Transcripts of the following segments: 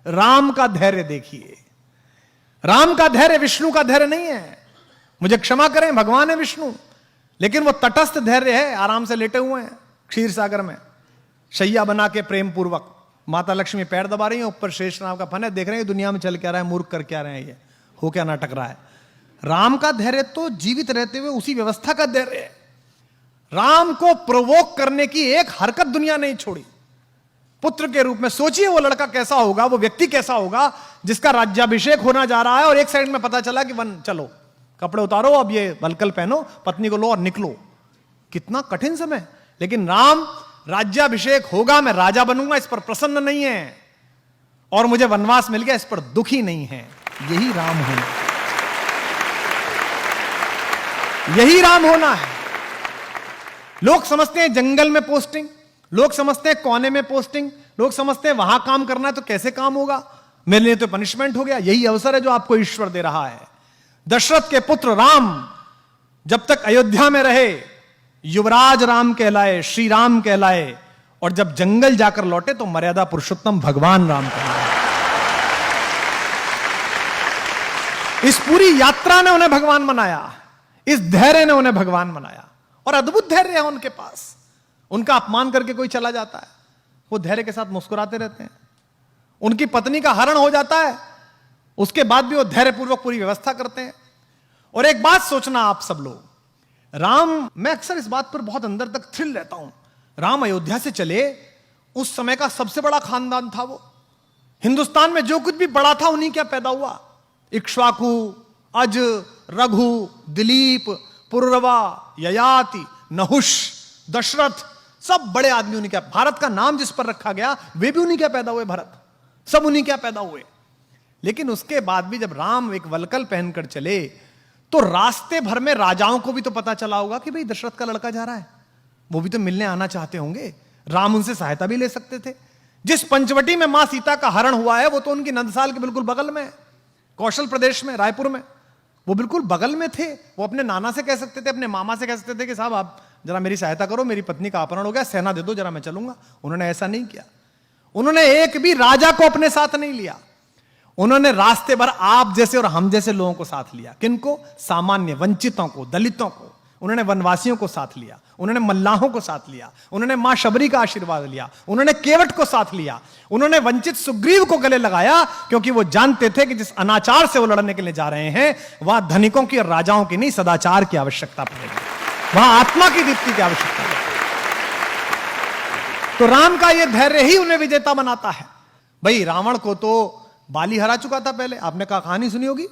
राम का धैर्य देखिए। राम का धैर्य विष्णु का धैर्य नहीं है। मुझे क्षमा करें, भगवान है विष्णु, लेकिन वो तटस्थ धैर्य है। आराम से लेटे हुए हैं क्षीर सागर में, शैया बना के प्रेम पूर्वक। माता लक्ष्मी पैर दबा रही है, ऊपर शेष नाम का फन है। देख रहे हैं दुनिया में चल क्या रहा है, मूर्ख कर क्या रहे हैं, ये हो क्या नाटक रहा है। राम का धैर्य तो जीवित रहते हुए उसी व्यवस्था का धैर्य है। राम को प्रोवोक करने की एक हरकत दुनिया नहीं छोड़ी। पुत्र के रूप में सोचिए वो लड़का कैसा होगा, वो व्यक्ति कैसा होगा जिसका राज्याभिषेक होना जा रहा है और एक साइड में पता चला कि वन चलो कपड़े उतारो, अब ये वलकल पहनो, पत्नी को लो और निकलो। कितना कठिन समय। लेकिन राम राज्याभिषेक होगा, मैं राजा बनूंगा, इस पर प्रसन्न नहीं है, और मुझे वनवास मिल गया, इस पर दुखी नहीं है। यही राम होना, यही राम होना है। लोग समझते हैं जंगल में पोस्टिंग, लोग समझते हैं कोने में पोस्टिंग, लोग समझते हैं वहां काम करना है तो कैसे काम होगा, मेरे लिए तो पनिशमेंट हो गया। यही अवसर है जो आपको ईश्वर दे रहा है। दशरथ के पुत्र राम जब तक अयोध्या में रहे युवराज राम कहलाए, श्री राम कहलाए, और जब जंगल जाकर लौटे तो मर्यादा पुरुषोत्तम भगवान राम कहलाए। इस पूरी यात्रा ने उन्हें भगवान बनाया, इस धैर्य ने उन्हें भगवान बनाया, और अद्भुत धैर्य है उनके पास। उनका अपमान करके कोई चला जाता है, वो धैर्य के साथ मुस्कुराते रहते हैं। उनकी पत्नी का हरण हो जाता है, उसके बाद भी वो धैर्यपूर्वक पूरी व्यवस्था करते हैं। और एक बात सोचना आप सब लोग, राम, मैं अक्सर इस बात पर बहुत अंदर तक थ्रिल रहता हूं। राम अयोध्या से चले, उस समय का सबसे बड़ा खानदान था वो। हिंदुस्तान में जो कुछ भी बड़ा था उन्हीं क्या पैदा हुआ। इक्ष्वाकु, अज, रघु, दिलीप, पुररवा, ययाति, नहुष, दशरथ, सब बड़े आदमी उन्हीं क्या। भारत का नाम जिस पर रखा गया वे भी उन्हीं क्या पैदा हुए, भरत, सब उन्हीं क्या पैदा हुए। लेकिन उसके बाद भी जब राम एक वलकल पहनकर चले तो रास्ते भर में राजाओं को भी तो पता चला होगा कि भाई दशरथ का लड़का जा रहा है, वो भी तो मिलने आना चाहते होंगे। राम उनसे सहायता भी ले सकते थे। जिस पंचवटी में मां सीता का हरण हुआ है वो तो उनकी नंदसाल के बिल्कुल बगल में है, कौशल प्रदेश में, रायपुर में, वो बिल्कुल बगल में थे। वो अपने नाना से कह सकते थे, अपने मामा से कह सकते थे कि साहब आप जरा मेरी सहायता करो, मेरी पत्नी का अपहरण हो गया, सेना दे दो जरा, मैं चलूंगा। उन्होंने ऐसा नहीं किया। उन्होंने एक भी राजा को अपने साथ नहीं लिया। उन्होंने रास्ते भर आप जैसे और हम जैसे लोगों को साथ लिया। किनको? सामान्य वंचितों को, दलितों को। उन्होंने वनवासियों को साथ लिया, उन्होंने मल्लाहों को साथ लिया, उन्होंने मां शबरी का आशीर्वाद लिया, उन्होंने केवट को साथ लिया, उन्होंने वंचित सुग्रीव को गले लगाया, क्योंकि वो जानते थे कि जिस अनाचार से वो लड़ने के लिए जा रहे हैं वहां धनिकों की और राजाओं की नहीं, सदाचार की आवश्यकता पड़ेगी, वहां आत्मा की दीप्ति की आवश्यकता पड़ेगी। तो राम का यह धैर्य ही उन्हें विजेता बनाता है। भाई रावण को तो बाली हरा चुका था पहले, आपने कहानी सुनी होगी।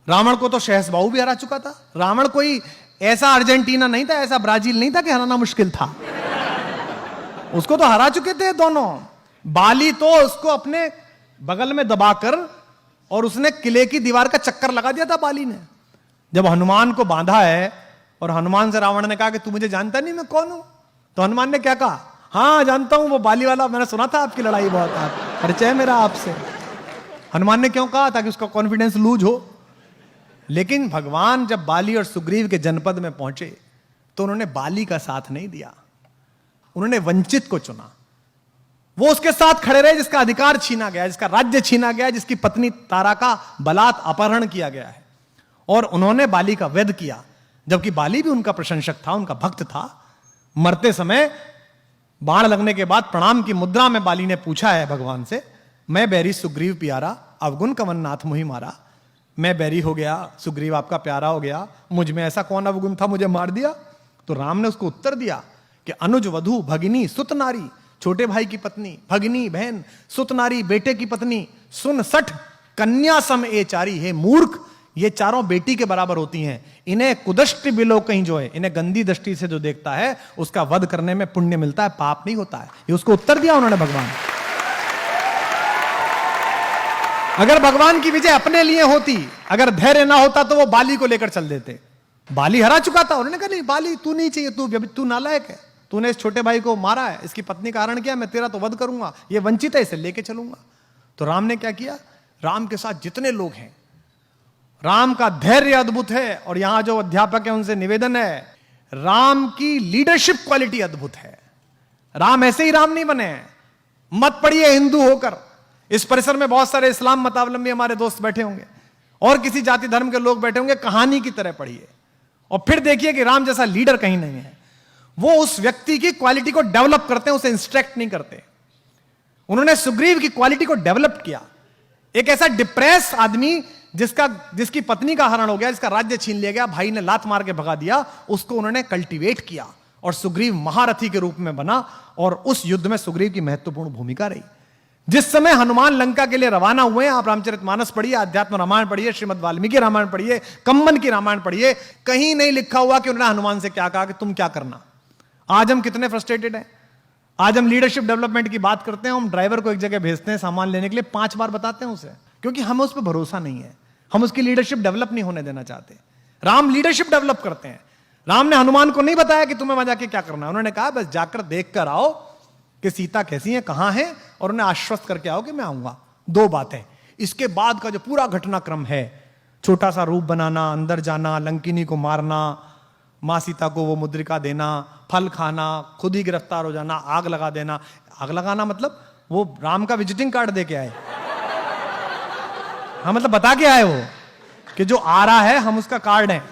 रावण को तो शहसबाहु भी हरा चुका था। रावण कोई ऐसा अर्जेंटीना नहीं था, ऐसा ब्राजील नहीं था कि हराना मुश्किल था। उसको तो हरा चुके थे दोनों। बाली तो उसको अपने बगल में दबाकर और उसने किले की दीवार का चक्कर लगा दिया था बाली ने। जब हनुमान को बांधा है और हनुमान से रावण ने कहा कि तू मुझे जानता नहीं मैं कौन हूं, तो हनुमान ने क्या कहा? हाँ जानता हूं, वो बाली वाला, मैंने सुना था आपकी लड़ाई बहुत, परिचय मेरा आपसे। हनुमान ने क्यों कहा? ताकि उसका कॉन्फिडेंस लूज हो। लेकिन भगवान जब बाली और सुग्रीव के जनपद में पहुंचे तो उन्होंने बाली का साथ नहीं दिया, उन्होंने वंचित को चुना। वो उसके साथ खड़े रहे जिसका अधिकार छीना गया, जिसका राज्य छीना गया, जिसकी पत्नी तारा का बलात् अपहरण किया गया है, और उन्होंने बाली का वध किया। जबकि बाली भी उनका प्रशंसक था, उनका भक्त था। मरते समय बाण लगने के बाद प्रणाम की मुद्रा में बाली ने पूछा है भगवान से, मैं बैरी सुग्रीव प्यारा, अवगुण कवन नाथ मुहि मारा। मैं बैरी हो गया, सुग्रीव आपका प्यारा हो गया, मुझ में ऐसा कौन अवगुण था मुझे मार दिया? तो राम ने उसको उत्तर दिया कि अनुज वधु भगिनी सुत नारी, छोटे भाई की पत्नी, भगिनी बहन, सुत नारी बेटे की पत्नी, सुन सठ कन्या सम ए चारी। हे मूर्ख, ये चारों बेटी के बराबर होती हैं। इन्हें कुदृष्टि बिलो कहीं जो है, इन्हें गंदी दृष्टि से जो देखता है उसका वध करने में पुण्य मिलता है, पाप नहीं होता है। ये उसको उत्तर दिया उन्होंने भगवान। अगर भगवान की विजय अपने लिए होती, अगर धैर्य ना होता तो वो बाली को लेकर चल देते। बाली हरा चुका था, उन्होंने कहा नहीं बाली तू नहीं चाहिए, तू नालायक है, तूने इस छोटे भाई को मारा है, इसकी पत्नी का हरण किया, मैं तेरा तो वध करूंगा, ये वंचित है, इसे लेके चलूंगा। तो राम ने क्या किया? राम के साथ जितने लोग हैं, राम का धैर्य अद्भुत है। और यहां जो अध्यापक है उनसे निवेदन है, राम की लीडरशिप क्वालिटी अद्भुत है। राम ऐसे ही राम नहीं बने हैं। मत पड़िए हिंदू होकर, इस परिसर में बहुत सारे इस्लाम मतावलंबी हमारे दोस्त बैठे होंगे और किसी जाति धर्म के लोग बैठे होंगे, कहानी की तरह पढ़िए और फिर देखिए कि राम जैसा लीडर कहीं नहीं है। वो उस व्यक्ति की क्वालिटी को डेवलप करते हैं, उसे इंस्ट्रक्ट नहीं करते। उन्होंने सुग्रीव की क्वालिटी को डेवलप किया। एक ऐसा डिप्रेस आदमी जिसकी पत्नी का हरण हो गया, जिसका राज्य छीन लिया गया, भाई ने लात मार के भगा दिया, उसको उन्होंने कल्टीवेट किया और सुग्रीव महारथी के रूप में बना और उस युद्ध में सुग्रीव की महत्वपूर्ण भूमिका रही। जिस समय हनुमान लंका के लिए रवाना हुए, आप रामचरितमानस पढ़िए, अध्यात्म रामायण पढ़िए, श्रीमद् वाल्मीकि रामायण पढ़िए, कंबन की रामायण पढ़िए, कहीं नहीं लिखा हुआ कि उन्होंने हनुमान से क्या कहा कि तुम क्या करना। आज हम कितने फ्रस्ट्रेटेड हैं। आज हम लीडरशिप डेवलपमेंट की बात करते हैं, हम ड्राइवर को एक जगह भेजते हैं सामान लेने के लिए, 5 बार बताते हैं उसे, क्योंकि हमें उस पर भरोसा नहीं है। हम उसकी लीडरशिप डेवलप नहीं होने देना चाहते। राम लीडरशिप डेवलप करते हैं। राम ने हनुमान को नहीं बताया कि तुम्हें वहां जाके क्या करना है, उन्होंने कहा बस जाकर देख कर आओ कि सीता कैसी है, कहां है, और उन्हें आश्वस्त करके आओ कि मैं आऊंगा। 2 बातें। इसके बाद का जो पूरा घटनाक्रम है, छोटा सा रूप बनाना, अंदर जाना, लंकिनी को मारना, मां सीता को वो मुद्रिका देना, फल खाना, खुद ही गिरफ्तार हो जाना, आग लगा देना। आग लगाना मतलब वो राम का विजिटिंग कार्ड दे के आए। हाँ, मतलब बता के आए वो कि जो आ रहा है हम उसका कार्ड है।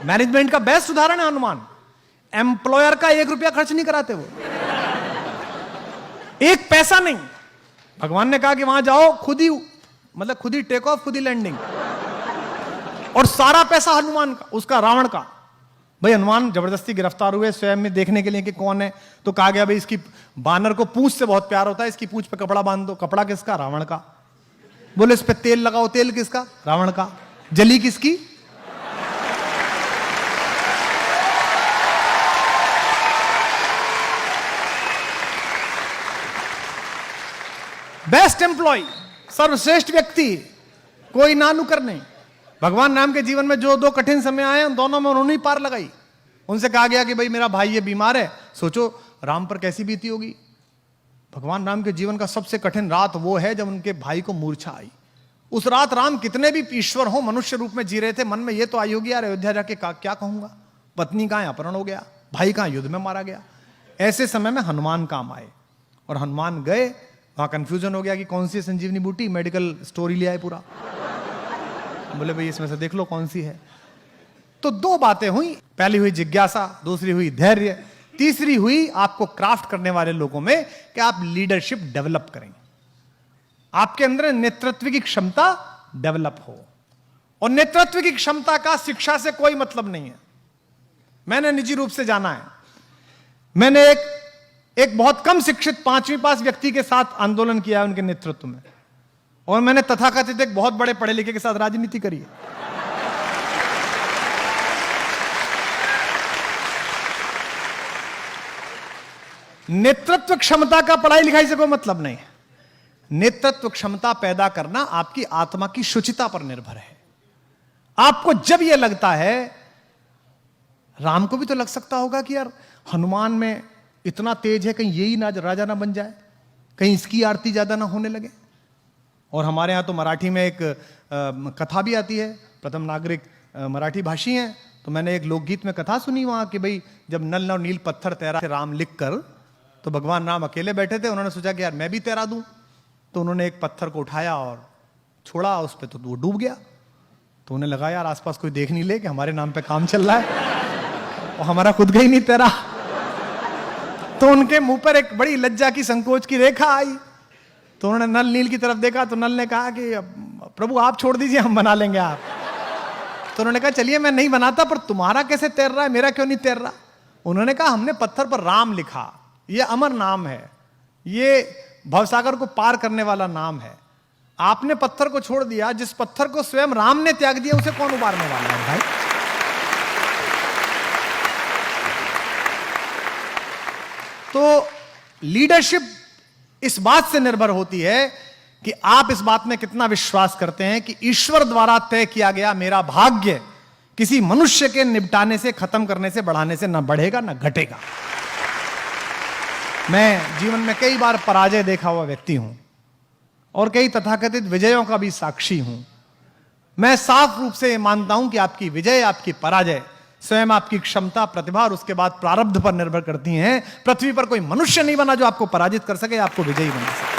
मैनेजमेंट का बेस्ट उदाहरण है हनुमान। एम्प्लॉयर का 1 रुपया खर्च नहीं कराते वो, 1 पैसा नहीं। भगवान ने कहा कि वहां जाओ, खुद ही टेक ऑफ, खुद ही लैंडिंग, और सारा पैसा हनुमान का, उसका रावण का। भाई हनुमान जबरदस्ती गिरफ्तार हुए स्वयं में देखने के लिए कि कौन है, तो कहा गया भाई इसकी बानर को पूंछ से बहुत प्यार होता है, इसकी पूंछ पे कपड़ा बांध दो। कपड़ा किसका? रावण का। बोले इस पे तेल लगाओ, तेल किसका? रावण का। जली किसकी? बेस्ट एम्प्लॉय, सर्वश्रेष्ठ व्यक्ति, कोई ना नुकर नहीं। भगवान राम के जीवन में जो 2 कठिन समय आए, उन दोनों में उन्होंने ही पार लगाई। उनसे कहा गया कि भाई मेरा भाई ये बीमार है, सोचो राम पर कैसी बीती होगी। भगवान राम के जीवन का सबसे कठिन रात वो है जब उनके भाई को मूर्छा आई। उस रात राम कितने भी ईश्वर हो, मनुष्य रूप में जी रहे थे, मन में ये तो आई होगी यार अयोध्या जाके क्या कहूंगा, पत्नी कहां अपहरण हो गया, भाई कहां युद्ध में मारा गया। ऐसे समय में हनुमान काम आए और हनुमान गए, वहां कंफ्यूजन हो गया कि कौन सी संजीवनी बूटी, मेडिकल स्टोरी ले आए पूरा। बोले भाई इसमें से देख लो कौन सी है। तो 2 बातें हुई, पहली हुई जिज्ञासा, दूसरी हुई धैर्य, तीसरी हुई आपको क्राफ्ट करने वाले लोगों में कि आप लीडरशिप डेवलप करें, आपके अंदर नेतृत्व की क्षमता डेवलप हो। और नेतृत्व की क्षमता का शिक्षा से कोई मतलब नहीं है। मैंने निजी रूप से जाना है, मैंने एक बहुत कम शिक्षित 5वीं पास व्यक्ति के साथ आंदोलन किया है उनके नेतृत्व में, और मैंने तथाकथित एक बहुत बड़े पढ़े लिखे के साथ राजनीति करी है। नेतृत्व क्षमता का पढ़ाई लिखाई से कोई मतलब नहीं है। नेतृत्व क्षमता पैदा करना आपकी आत्मा की शुचिता पर निर्भर है। आपको जब यह लगता है, राम को भी तो लग सकता होगा कि यार हनुमान में इतना तेज है, कहीं यही ना राजा ना बन जाए, कहीं इसकी आरती ज्यादा ना होने लगे। और हमारे यहाँ तो मराठी में एक कथा भी आती है, प्रथम नागरिक मराठी भाषी हैं, तो मैंने एक लोकगीत में कथा सुनी वहाँ कि भाई जब नल और नील पत्थर तैरा थे राम लिख कर, तो भगवान राम अकेले बैठे थे, उन्होंने सोचा कि यार मैं भी तैरा दूं, तो उन्होंने एक पत्थर को उठाया और छोड़ा उस पर, तो वो डूब गया। तो उन्हें लगा यार आसपास कोई देख नहीं ले कि हमारे नाम पे काम चल रहा है, और हमारा खुद का ही नहीं तैरा। तो उनके मुंह पर एक बड़ी लज्जा की, संकोच की रेखा आई। तो उन्होंने नल नील की तरफ देखा, तो नल ने कहा कि प्रभु आप छोड़ दीजिए, हम बना लेंगे आप। तो उन्होंने कहा चलिए मैं नहीं बनाता, पर तुम्हारा कैसे तैर रहा है, मेरा क्यों नहीं तैर रहा। उन्होंने कहा हमने पत्थर पर राम लिखा, ये अमर नाम है, ये भवसागर को पार करने वाला नाम है। आपने पत्थर को छोड़ दिया, जिस पत्थर को स्वयं राम ने त्याग दिया उसे कौन उबारने वाला है भाई। तो लीडरशिप इस बात से निर्भर होती है कि आप इस बात में कितना विश्वास करते हैं कि ईश्वर द्वारा तय किया गया मेरा भाग्य किसी मनुष्य के निपटाने से, खत्म करने से, बढ़ाने से ना बढ़ेगा ना घटेगा। मैं जीवन में कई बार पराजय देखा हुआ व्यक्ति हूं और कई तथाकथित विजयों का भी साक्षी हूं। मैं साफ रूप से मानता हूं कि आपकी विजय, आपकी पराजय स्वयं आपकी क्षमता, प्रतिभा और उसके बाद प्रारब्ध पर निर्भर करती हैं। पृथ्वी पर कोई मनुष्य नहीं बना जो आपको पराजित कर सके, आपको विजयी बना सके।